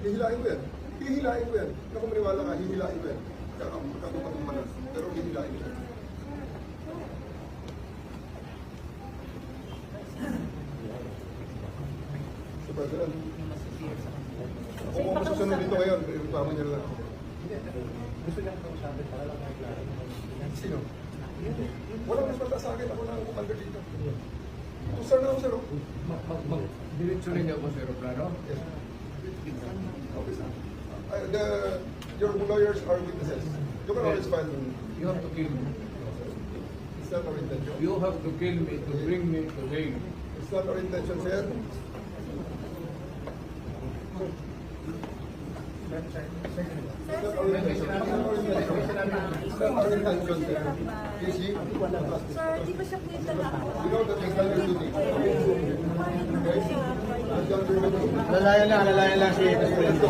Hihilain ko yan. Hihilain ko yan. Kung maniwala ka, hihilain ko yan. Kakatupat mo man. Pero hihilain ko yan. So, President, kung ako masusunod dito ngayon, reklamo niya lang ako. Gusto niyang kausapin para lang maklaro. Sino? Walang mas mata sa akin. Ako na ang commander dito. Tusar na ako, sir. Diretso rin niyo ako sa aeroplano? Yes. Okay, sir. Your lawyers are witnesses. You can always file them. You have to kill me. It's not our intention. You have to kill me to bring me to jail. It's not our intention, sir. It's not our intention. It's not our intention, sir. Yes, you. Sir, di ba siya kwenta na ako? You know that you've done your duty. Okay? You've done your duty. Lalayan lang si Presidente.